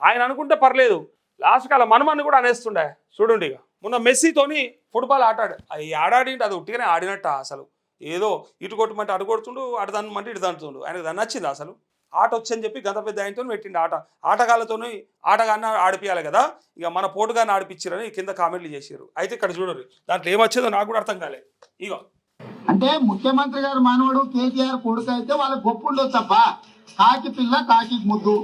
ఆయన అనుకుంటే పర్లేదు, లాస్ట్కి అలా మనమని కూడా అనేస్తుండే. చూడండి ఇక మొన్న మెస్సీతోని ఫుట్బాల్ ఆడాడు, అది ఆడాడింటి అది ఉట్టిగానే ఆడినట్ట అసలు. ఏదో ఇటు కొట్టమంటే అటు కొడుతుండు, అటు దన్నమంటే ఇటు దంటుతుండు. ఆయనకు దాన్ని నచ్చింది అసలు. ఆట వచ్చని చెప్పి గంత పెద్ద ఆయనతో పెట్టిండు ఆట. ఆటగాళ్ళతోని ఆటగాన్ని ఆడిపియాలి కదా, ఇక మన పోటుగాన్ని ఆడిపించారని కింద కామెంట్లు చేశారు. అయితే ఇక్కడ చూడరు, దాంట్లో ఏమొచ్చేదో నాకు కూడా అర్థం కాలే. ఇగో అంటే ముఖ్యమంత్రి గారు మనవడు కేటీఆర్ కొడుకు అయితే వాళ్ళకి గొప్ప ఉండొచ్చు తప్ప, కాకి పిల్ల కాకి ముద్దు,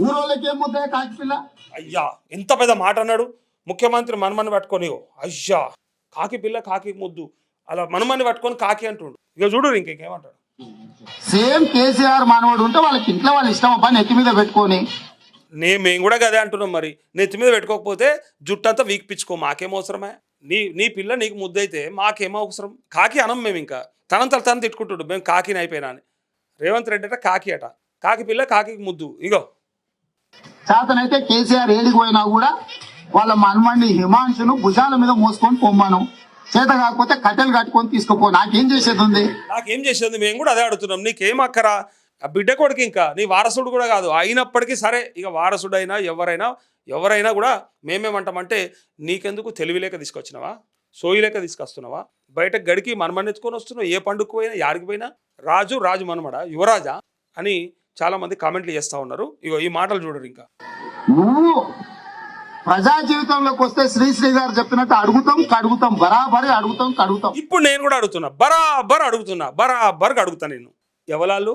ఊరోళ్ళకి ఏం ముద్ద కాకి పిల్ల. అయ్యా ఎంత పెద్ద మాట అన్నాడు. ముఖ్యమంత్రి మనమని పట్టుకొని అయ్యా కాకి పిల్ల కాకి ముద్దు, అలా మనమని పట్టుకొని కాకి అంటుండు. ఇక చూడు ఇంకేమంటాడు. సేమ్ కేసీఆర్ మనవడు ఉంటే వాళ్ళకి ఇంట్లో వాళ్ళ ఇష్టం అబ్బా నెత్తి మీద పెట్టుకొని. మేము కూడా గదే అంటున్నాం. మరి నెత్తి మీద పెట్టుకోకపోతే జుట్టంతా వీక్పించుకో, మాకేం అవసరమే. నీ పిల్ల నీకు ముద్దయితే మాకేమో అవసరం. కాకి అనం మేము, ఇంకా తనంతలు తను తిట్టుకుంటుడు మేము కాకిని అయిపోయినా అని. రేవంత్ రెడ్డి అట కాకి అట, కాకి పిల్ల కాకి ముద్దు. ఇగో చేతనైతే కేసీఆర్ ఏడికి పోయినా కూడా వాళ్ళ మనమండి హిమాంశును భుజాల మీద మోసుకొని పొమ్మను, చేత కాకపోతే కట్టెలు కట్టుకొని తీసుకుపో. నాకేం చేసేది ఉంది? నాకేం చేసేది? మేము కూడా అదే అడుగుతున్నాం. నీకేం అక్కరా? ఆ బిడ్డ కొడుకు ఇంకా నీ వారసుడు కూడా కాదు అయినప్పటికీ సరే, ఇక వారసుడైనా ఎవరైనా కూడా మేమేమంటామంటే, నీకెందుకు తెలివి లేక తీసుకొచ్చినావా, సోయి లేక తీసుకొస్తున్నావా, బయట గడికి మనమని ఎత్తుకొని వస్తున్నావు. ఏ పండుగకు పోయినా యాడికి పోయినా రాజు మనమడ యువరాజా అని చాలా మంది కామెంట్లు చేస్తూ ఉన్నారు. ఇగో ఈ మాటలు చూడరు. ఇంకా నువ్వు ప్రజా జీవితంలోకి వస్తే శ్రీశ్రీ గారు చెప్పినట్టు అడుగుతాం బరాబరి అడుగుతాం. ఇప్పుడు నేను కూడా అడుగుతున్నా, బరాబర్ అడుగుతా. నేను ఎవలాళ్ళు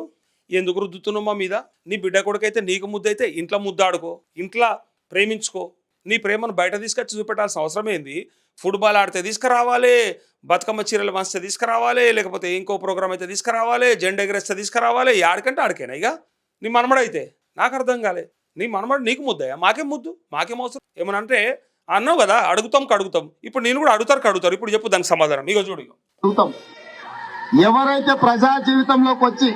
ఎందుకు రుద్దుతున్నావు మా మీద? నీ బిడ్డ కొడుకైతే నీకు ముద్దయితే ఇంట్లో ముద్దాడుకో, ఇంట్లో ప్రేమించుకో. నీ ప్రేమను బయట తీసుకొచ్చి చూపెట్టాల్సిన అవసరం ఏంది? ఫుట్బాల్ ఆడితే తీసుకురావాలి, బతుకమ్మ చీరలు మంచితే తీసుకురావాలి, లేకపోతే ఇంకో ప్రోగ్రామ్ అయితే తీసుకురావాలి, జెండా ఎగరేస్తే తీసుకురావాలి. ఆడికంటే ఆడికేనా? ఇక నీ మనమడైతే నాకు అర్థం కాలే. నీ మనమడు నీకు ముద్దయా? మాకేం ముద్దు, మాకేం అవసరం? ఏమని అంటే అన్నావు కదా అడుగుతాం. ఇప్పుడు నేను కూడా అడుగుతారు. ఇప్పుడు చెప్పు దానికి సమాధానం. ఇగో చూడు. అడుగుతాం. ఎవరైతే ప్రజా జీవితంలోకి వచ్చి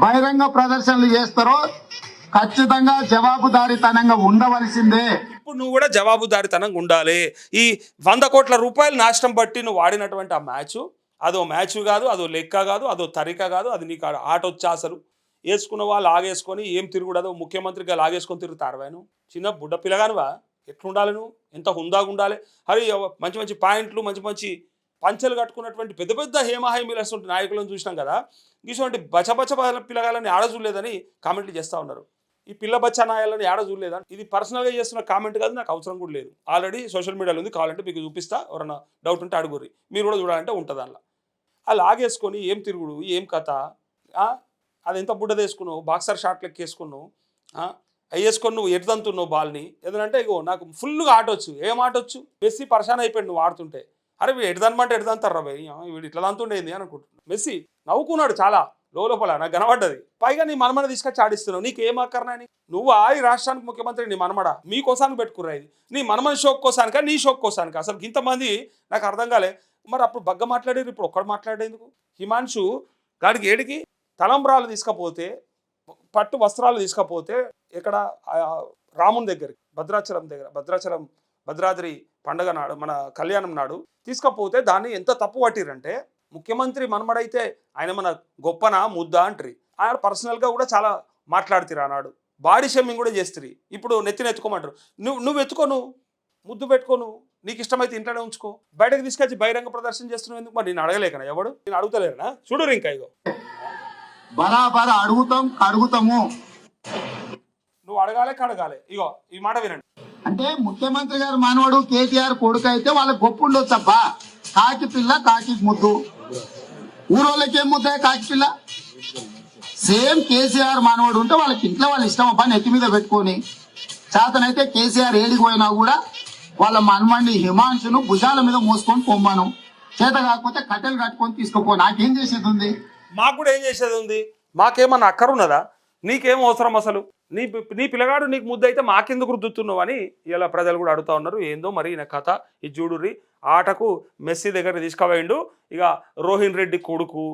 బహిరంగ ప్రదర్శనలు చేస్తారో ఖచ్చితంగా జవాబుదారీతనంగా ఉండవలసిందే. ఇప్పుడు నువ్వు కూడా జవాబుదారీతనంగా ఉండాలి. ఈ 100 కోట్ల రూపాయలు నాశనం బట్టి నువ్వు ఆడినటువంటి ఆ మ్యాచ్, అదో మ్యాచ్ కాదు, అదో లెక్క కాదు, అదో తరిక కాదు. అది నీకు ఆట వచ్చా అసలు? వేసుకున్నవా లాగేసుకొని ఏం తిరుగుడదో ముఖ్యమంత్రిగా లాగేసుకొని తిరుగుతారు. నువ్వు చిన్న బుడ్డ పిల్లగానివా? ఎట్లుండాలి నువ్వు? ఎంత హుందాగా ఉండాలి? హరి మంచి పాయింట్లు, మంచి పంచెలు కట్టుకున్నటువంటి పెద్ద హేమాహేమిలటువంటి నాయకులను చూసినాం కదా. ఇటువంటి బచ పిల్లగాలని ఆడ చూడలేదని కామెంట్లు చేస్తూ ఉన్నారు. ఈ పిల్ల బచ్చా నాయాలని ఆడ చూడలేదా? ఇది పర్సనల్గా చేస్తున్న కామెంట్ కాదు, నాకు అవసరం కూడా లేదు. ఆల్రెడీ సోషల్ మీడియాలో ఉంది, కావాలంటే మీకు చూపిస్తా. ఎవరన్నా డౌట్ ఉంటే అడుగుర్రి, మీరు కూడా చూడాలంటే ఉంటుంది. అందులో ఆ లాగేసుకొని ఏం తిరుగుడు, ఏం కథ? అది ఎంత బుడ్డది వేసుకున్నావు, బాక్సర్ షాట్ లెక్క వేసుకున్నావు, అవి వేసుకొని నువ్వు ఎటుదంతున్నావు బాల్ని. ఏదంటే ఇగో నాకు ఫుల్గా ఆట వచ్చు. ఏం ఆట వచ్చు? మెస్సీ పర్షాన్ అయిపోయాడు నువ్వు ఆడుతుంటే. అరే వీడు ఎటుదనమంటే ఎటుదంతారు రా భయ్, వీడు ఇట్లా దంతుండేది అనుకుంటున్నాను. మెస్సీ నవ్వుకున్నాడు చాలా లోపల, నాకు కనబడ్డది. పైగా నీ మనమడ తీసుకొచ్చి ఆడిస్తున్నావు. నీకేం అక్కర్నాని? నువ్వు ఈ రాష్ట్రానికి ముఖ్యమంత్రి, నీ మనమడ మీకోసానికి పెట్టుకురా. ఇది నీ మనమని షోక్ కోసానికా, నీ షోక్ కోసానికా? అసలు ఇంతమంది నాకు అర్థం కాలే. మరి అప్పుడు బగ్గ మాట్లాడారు, ఇప్పుడు ఒక్కడు మాట్లాడేందుకు? హిమాంశు గాడికి ఏడికి తలంబ్రాలు తీసుకపోతే, పట్టు వస్త్రాలు తీసుకపోతే ఇక్కడ రాముని దగ్గరికి భద్రాచలం భద్రాద్రి పండగ నాడు, మన కళ్యాణం నాడు తీసుకపోతే దాన్ని ఎంత తప్పు పట్టిరంటే, ముఖ్యమంత్రి మనమడైతే ఆయన మన గొప్పనా ముద్దా అంటారు. ఆయన పర్సనల్గా కూడా చాలా మాట్లాడుతురు. ఆనాడు బాడీ షేమింగ్ కూడా చేస్తారు. ఇప్పుడు నెత్తుకోమంటారు. నువ్వు ఎత్తుకోను, ముద్దు పెట్టుకోను, నీకు ఇష్టమైతే ఇంట్లోనే ఉంచుకో. బయటకు తీసుకొచ్చి బహిరంగ ప్రదర్శన చేస్తున్నావు ఎందుకు? మరి నేను అడగలేకనా? ఎవడు నేను అడుగుతలేనా? చూడరు. ఇంకా ఇగో బరాబర్ అడుగుతాము. నువ్వు అడగాలి. ఇగో ఈ మాట వినండి. అంటే ముఖ్యమంత్రి గారు మనవడు కేటీఆర్ కొడుకు అయితే వాళ్ళకి గొప్ప ఉండొచ్చు తప్ప, కాకి పిల్ల కాకి ముద్దు, ఊరోళ్ళకి ఏం ముద్ద కాకి పిల్ల. సేమ్ కేసీఆర్ మనవడు ఉంటే వాళ్ళకి ఇంట్లో వాళ్ళ ఇష్టం అబ్బా నెత్తి మీద పెట్టుకొని, చేతనైతే కేసీఆర్ ఏడికి పోయినా కూడా వాళ్ళ మనమండి హిమాంశును భుజాల మీద మోసుకొని పొమ్మను, చేత కాకపోతే కట్టెలు కట్టుకొని తీసుకుపో. నాకేం చేసేది ఉంది? మాకు కూడా ఏం చేసేది ఉంది? మాకేమన్నా అక్కరున్నదా? నీకేం అవసరం అసలు? నీ పిల్లగాడు నీకు ముద్ద అయితే మాకెందుకు రుద్దుతున్నావు అని ఇలా ప్రజలు కూడా అడుగుతూ ఉన్నారు. ఏందో మరి ఈయన కథ. ఇది చూడుర్రి, ఆటకు మెస్సీ దగ్గర తీసుకుపోయిండు. ఇక రోహిన్ రెడ్డి కొడుకు,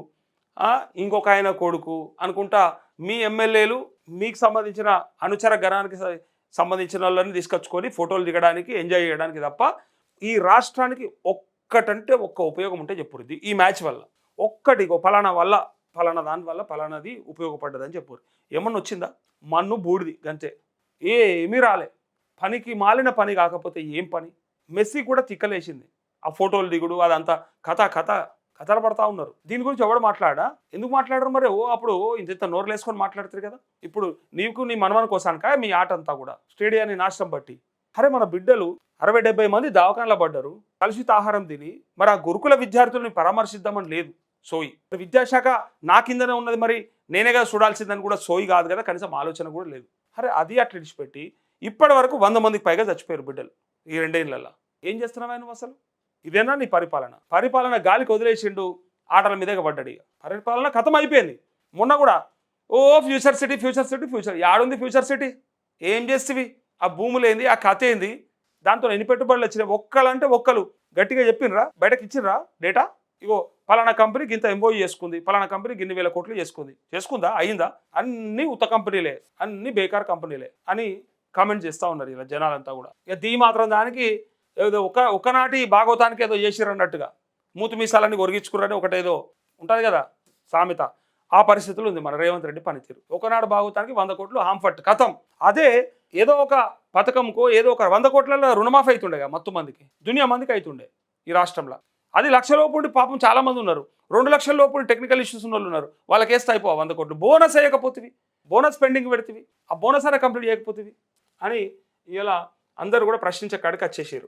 ఇంకొక ఆయన కొడుకు అనుకుంటా మీ ఎమ్మెల్యేలు, మీకు సంబంధించిన అనుచర గణానికి సంబంధించిన వాళ్ళని తీసుకొచ్చుకొని ఫోటోలు దిగడానికి, ఎంజాయ్ చేయడానికి తప్ప ఈ రాష్ట్రానికి ఒక్క ఉపయోగం ఉంటే చెప్పుర్ది ఈ మ్యాచ్ వల్ల. ఒక్కటి ఫలానా దాని వల్ల ఫలానాది ఉపయోగపడ్డదని చెప్పారు. ఏమన్నా వచ్చిందా? మన్ను బూడిది గంతే. ఏమీ రాలే. పనికి మాలిన పని కాకపోతే ఏం పని? మెస్సీ కూడా తిక్కలేసింది. ఆ ఫోటోలు దిగుడు అదంతా కథలు పడతా ఉన్నారు. దీని గురించి ఎవడు మాట్లాడా? ఎందుకు మాట్లాడరు మరి? అప్పుడు ఇంత నోరులేసుకొని మాట్లాడతారు కదా. ఇప్పుడు నీకు నీ మనవని కోసానికా మీ ఆట అంతా కూడా స్టేడియాన్ని నాశనం బట్టి. అరే మన బిడ్డలు 60-70 మంది దవాఖానలో పడ్డారు కలుషిత ఆహారం తిని. మరి ఆ గురుకుల విద్యార్థుల్ని పరామర్శిద్దామని లేదు సోయి. విద్యాశాఖ నా కిందనే ఉన్నది, మరి నేనేగా చూడాల్సిందని కూడా సోయి కాదు కదా, కనీసం ఆలోచన కూడా లేదు. అరే అది అట్లా విడిచిపెట్టి ఇప్పటి వరకు 100 మందికి పైగా చచ్చిపోయారు బిడ్డలు ఈ 2 ఏళ్లలో. ఏం చేస్తున్నావా నువ్వు అసలు? ఇదేనా నీ పరిపాలన గాలికి వదిలేసిండు, ఆటల మీదే పడ్డాడు. ఇక పరిపాలన కథం అయిపోయింది. మొన్న కూడా ఫ్యూచర్ సిటీ యాడుంది ఫ్యూచర్ సిటీ? ఏం చేస్తేవి? ఆ భూములు ఏంది, ఆ కథ ఏంది, దాంతో ఎన్ని పెట్టుబడులు వచ్చినాయి? ఒక్కలంటే ఒక్కలు గట్టిగా చెప్పినరా? బయటకు ఇచ్చినరా డేటా? ఇగో పలానా కంపెనీకి ఇంత ఎంఓఈ చేసుకుంది, పలానా కంపెనీకి ఇన్ని వేల కోట్లు చేసుకుందా? అయిందా? అన్ని ఉత్త కంపెనీలే, అన్ని బేకార్ కంపెనీలే అని కామెంట్ చేస్తూ ఉన్నారు ఇలా జనాలంతా కూడా. ఇక దీ మాత్రం దానికి ఏదో ఒకనాటి భాగవతానికి ఏదో చేసిర్రు అన్నట్టుగా మూతి మీసాలన్నీ ఒరిగించుకున్నారని ఒకటేదో ఉంటుంది కదా సామెత. ఆ పరిస్థితులు ఉంది మన రేవంత్ రెడ్డి పనితీరు. ఒకనాడు భాగవతానికి 100 కోట్లు హాంఫట్ కథం. అదే ఏదో ఒక పథకంకో ఏదో ఒక 100 కోట్లలో రుణమాఫీ అవుతుండేగా మొత్తం మందికి, దునియా మందికి అవుతుండే ఈ రాష్ట్రంలో. అది 1,00,000 లోపు పాపం చాలా మంది ఉన్నారు, 2 లక్షల లోపు టెక్నికల్ ఇష్యూస్ ఉన్న వాళ్ళు ఉన్నారు. వాళ్ళకి వేస్తే అయిపో 100 కోట్లు. బోనస్ వేయకపోతుంది, బోనస్ పెండింగ్ పెడుతుంది, ఆ బోనస్ అయినా కంప్లీట్ చేయకపోతుంది అని ఇలా అందరూ కూడా ప్రశ్నించే కాడికి వచ్చేసారు.